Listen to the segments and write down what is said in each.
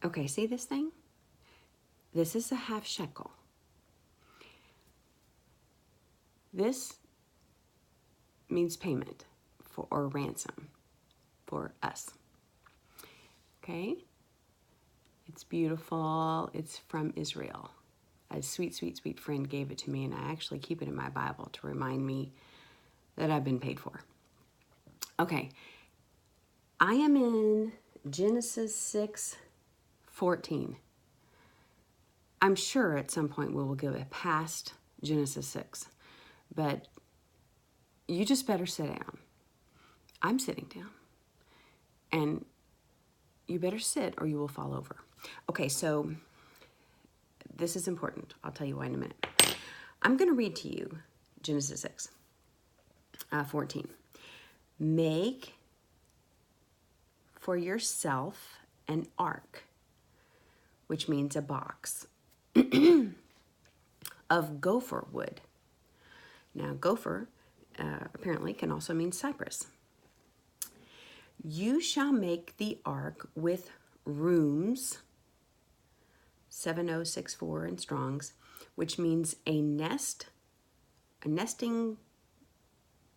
Okay, see this thing? This is a half shekel. This means payment for or ransom for us. Okay? It's beautiful. It's from Israel. A sweet, sweet, sweet friend gave it to me, and I actually keep it in my Bible to remind me that I've been paid for. Okay. I am in Genesis 6:14. I'm sure at some point we will go past Genesis 6, but you just better sit down. I'm sitting down. And you better sit or you will fall over. Okay, so this is important. I'll tell you why in a minute. I'm going to read to you Genesis 6:14. Make for yourself an ark, which means a box, of gopher wood. Now, gopher apparently can also mean cypress. You shall make the ark with rooms, 7064 in Strong's, which means a nest, a nesting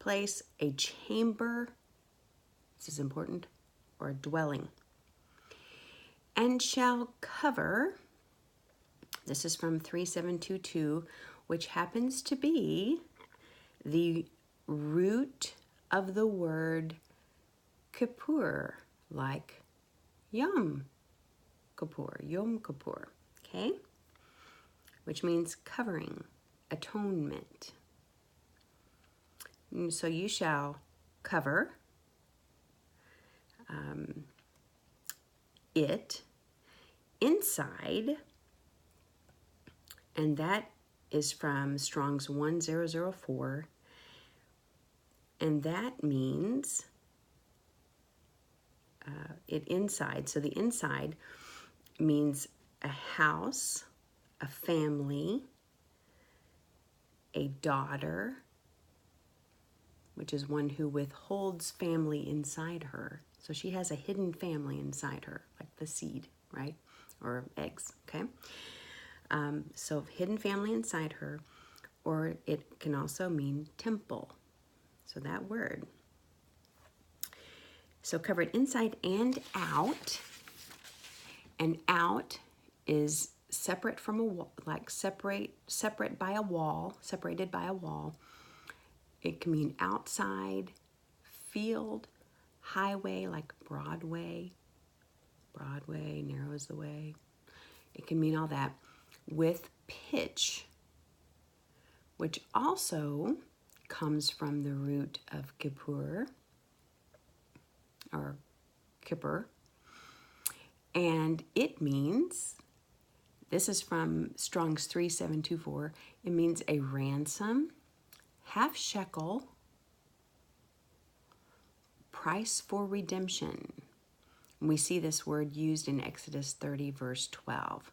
place, a chamber, this is important, or a dwelling. And shall cover, this is from 3722, which happens to be the root of the word Kippur, like Yom Kippur, okay? Which means covering, atonement. And so you shall cover it inside, and that is from Strong's 1004, and that means it inside. So the inside means a house, a family, a daughter, which is one who withholds family inside her. So she has a hidden family inside her, like the seed, right? Or eggs, okay? So hidden family inside her, or it can also mean temple. So that word. So cover it inside and out. And out is separate from a wall, like separate by a wall, separated by a wall. It can mean outside, field, highway, like Broadway. Broadway, narrow is the way. It can mean all that. With pitch, which also comes from the root of Kippur, or Kippur. And it means, this is from Strong's 3724, it means a ransom, half shekel, price for redemption. And we see this word used in Exodus 30, verse 12,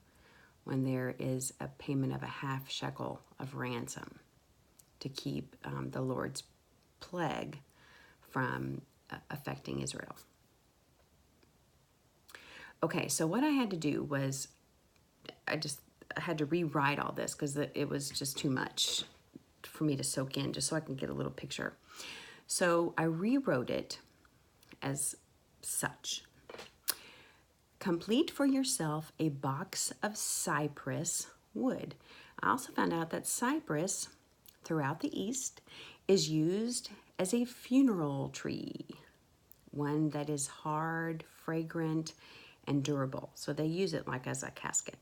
when there is a payment of a half shekel of ransom to keep the Lord's plague from affecting Israel. Okay, so what I had to do was I had to rewrite all this because it was just too much for me to soak in, just so I can get a little picture. So I rewrote it as such. Complete for yourself a box of cypress wood. I also found out that cypress throughout the East is used as a funeral tree, one that is hard, fragrant, and durable. So they use it like as a casket.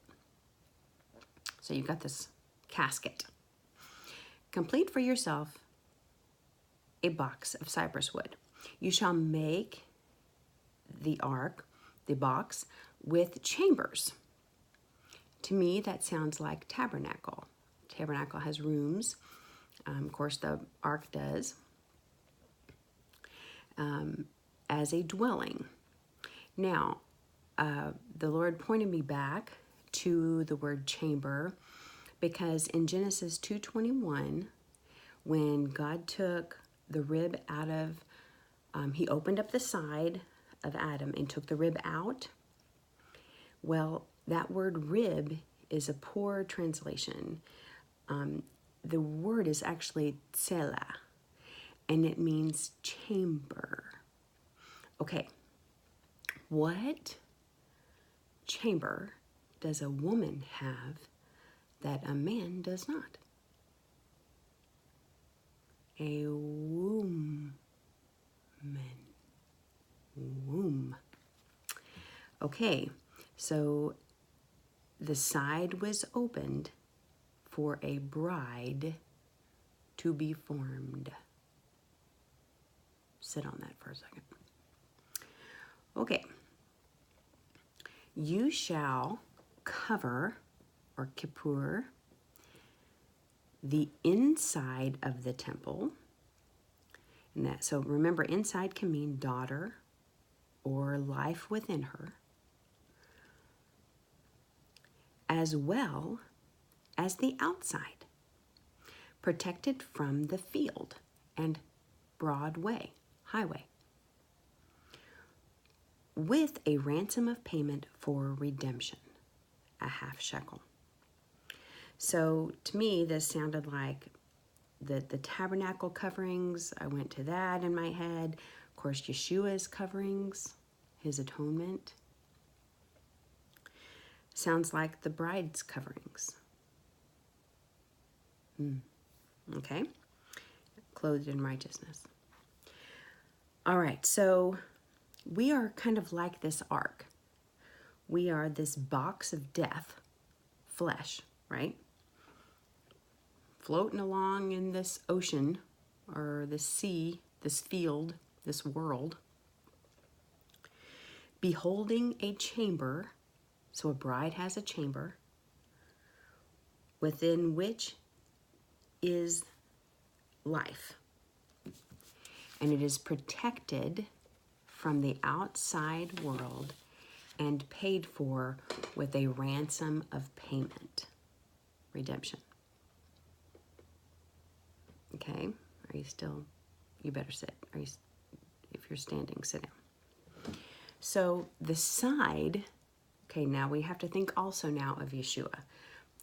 So you've got this casket. Complete for yourself a box of cypress wood. You shall make the ark, the box, with chambers. To me, that sounds like tabernacle. Tabernacle has rooms. Of course, the ark does. As a dwelling. Now, the Lord pointed me back to the word chamber, because in Genesis 2:21, when God took the rib out of, he opened up the side of Adam and took the rib out. Well, that word rib is a poor translation. The word is actually tsela, and it means chamber. Okay, what chamber does a woman have that a man does not? A womb. Womb. Okay, so the side was opened for a bride to be formed. Sit on that for a second. Okay. You shall cover, or kippur, the inside of the temple. And that, so remember, inside can mean daughter or life within her, as well as the outside, protected from the field and broad way, highway, with a ransom of payment for redemption, a half-shekel. So to me, this sounded like the tabernacle coverings. I went to that in my head. Of course, Yeshua's coverings, his atonement. Sounds like the bride's coverings. Okay, clothed in righteousness. All right, so we are kind of like this ark. We are this box of death, flesh, right? Floating along in this ocean or this sea, this field, this world, beholding a chamber. So a bride has a chamber within which is life, and it is protected from the outside world and paid for with a ransom of payment, redemption. Okay, are you still, you better sit. If you're standing, sit down. So the side, okay, now we have to think also now of Yeshua.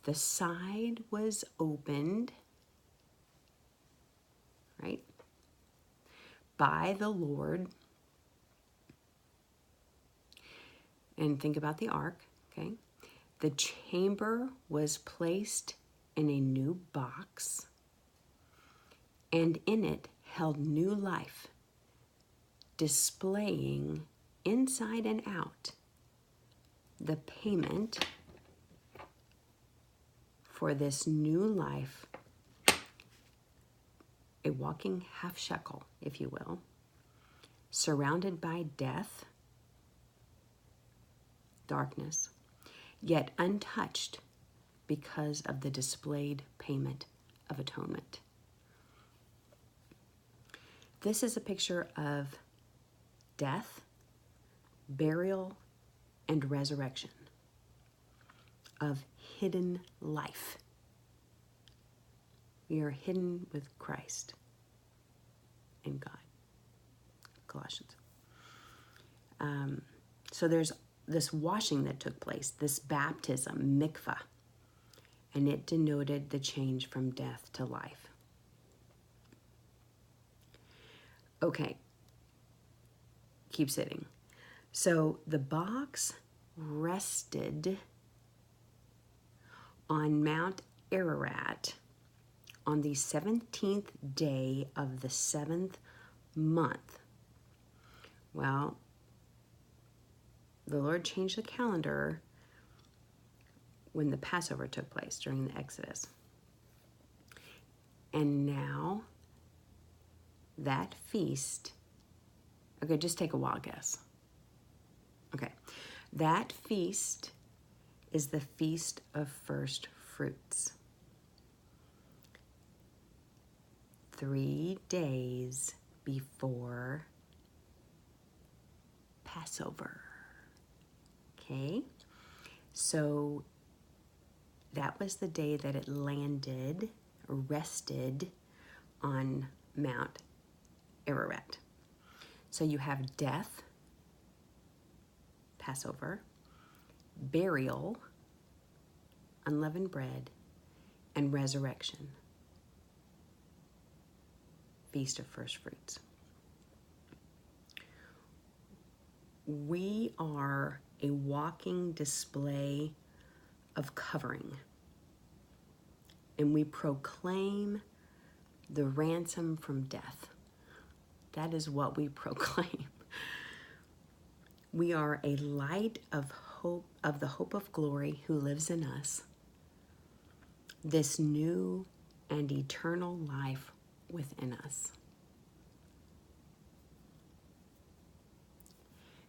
The side was opened, right, by the Lord. And think about the ark, okay? The chamber was placed in a new box, and in it held new life, displaying inside and out the payment for this new life, a walking half-shekel, if you will, surrounded by death, darkness, yet untouched because of the displayed payment of atonement. This is a picture of death, burial, and resurrection, of hidden life. We are hidden with Christ in God. Colossians. So there's this washing that took place, this baptism, mikvah, and it denoted the change from death to life. Okay, keep sitting. So the box rested on Mount Ararat on the 17th day of the 7th month. Well, the Lord changed the calendar when the Passover took place during the Exodus. And now that feast, okay, just take a wild guess. Okay, that feast is the Feast of First Fruits. 3 days before Passover. Okay, so that was the day that it landed, rested on Mount Ararat. So you have death, Passover, burial, unleavened bread, and resurrection, Feast of First Fruits. We are a walking display of covering, and we proclaim the ransom from death. That is what we proclaim. We are a light of hope, of the hope of glory who lives in us, this new and eternal life within us.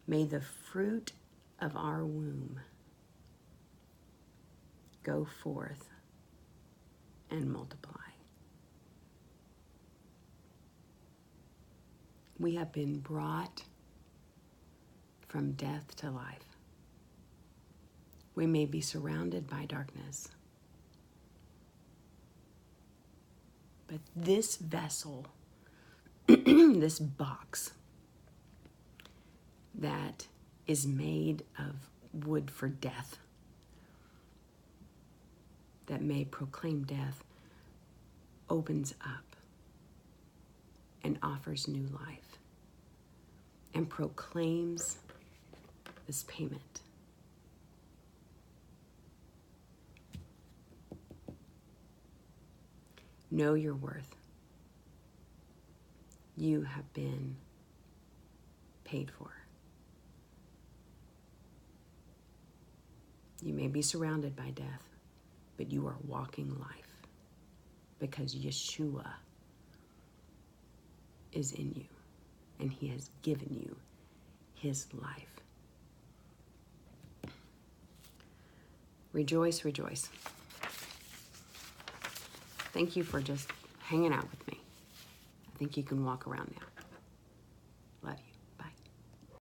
May the fruit of our womb go forth and multiply. We have been brought from death to life. We may be surrounded by darkness, but this vessel, this box that is made of wood for death, that may proclaim death, opens up and offers new life and proclaims this payment. Know your worth. You have been paid for. You may be surrounded by death, but you are walking life because Yeshua is in you and he has given you his life. Rejoice, rejoice. Thank you for just hanging out with me. I think you can walk around now.